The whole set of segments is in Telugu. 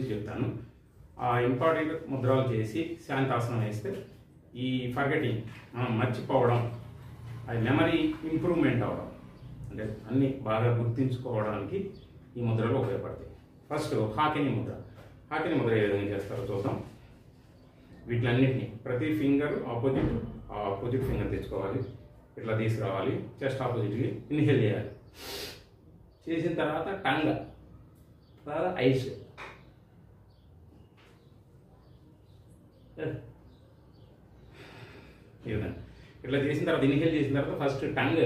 గురించి చెప్తాను. ఆ ఇంపార్టెంట్ ముద్రలు చేసి శాంతాసనం వేస్తే ఈ ఫర్గెటింగ్ మర్చిపోవడం, అది మెమరీ ఇంప్రూవ్మెంట్ అవ్వడం, అంటే అన్ని బాగా గుర్తుంచుకోవడానికి ఈ ముద్రలు ఉపయోగపడతాయి. ఫస్ట్ హాకిని ముద్ర. హాకిని ముద్ర ఏ విధంగా చేస్తారో చూద్దాం. వీటిలన్నింటినీ ప్రతి ఫింగర్ ఆపోజిట్ ఫింగర్ తెచ్చుకోవాలి, ఇట్లా తీసుకురావాలి, చెస్ట్ ఆపోజిట్కి ఇన్హేల్ చేయాలి. చేసిన తర్వాత టంగ్, తర్వాత ఐస్, ఇట్లా చేసిన తర్వాత ఇన్హేల్ చేసిన తర్వాత ఫస్ట్ టంగ్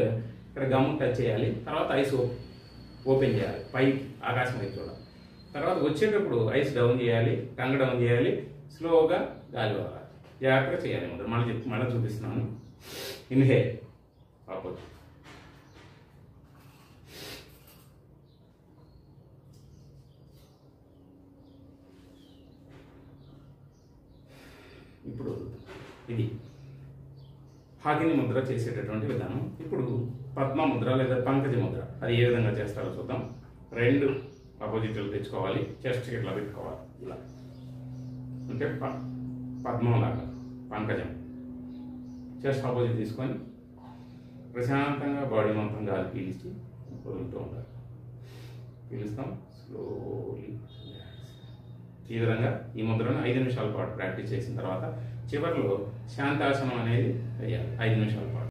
ఇక్కడ గమ్ టచ్ చేయాలి, తర్వాత ఐస్ ఓపెన్ చేయాలి, పై ఆకాశం వైపు చూడాలి. తర్వాత వచ్చేటప్పుడు ఐస్ డౌన్ చేయాలి, టంగ్ డౌన్ చేయాలి, స్లోగా గాలి వదలాలి. జాగ్రత్తగా చేయాలి. మళ్ళీ చూపిస్తున్నాను. ఇన్హేల్ ఆపోజిట్, ఇప్పుడు ఇది హాకిని ముద్ర చేసేటటువంటి విధానం. ఇప్పుడు పద్మ ముద్ర లేదా పంకజ ముద్ర, అది ఏ విధంగా చేస్తారో చూద్దాం. రెండు ఆపోజిట్లు తెచ్చుకోవాలి, చెస్ట్ ఇట్లా పెట్టుకోవాలి, ఇలా అంటే పద్మం లాగా పంకజం. చెస్ట్ ఆపోజిట్ తీసుకొని ప్రశాంతంగా బాడీ మొత్తం గాలి పీల్చి వదులుతూ ఉండాలి. పీలుస్తాం స్లోలీ. ఈ విధంగా ఈ ముద్రను 5 నిమిషాల పాటు ప్రాక్టీస్ చేసిన తర్వాత చివరిలో శాంతాసనం అనేది వేయాలి 5 నిమిషాల పాటు.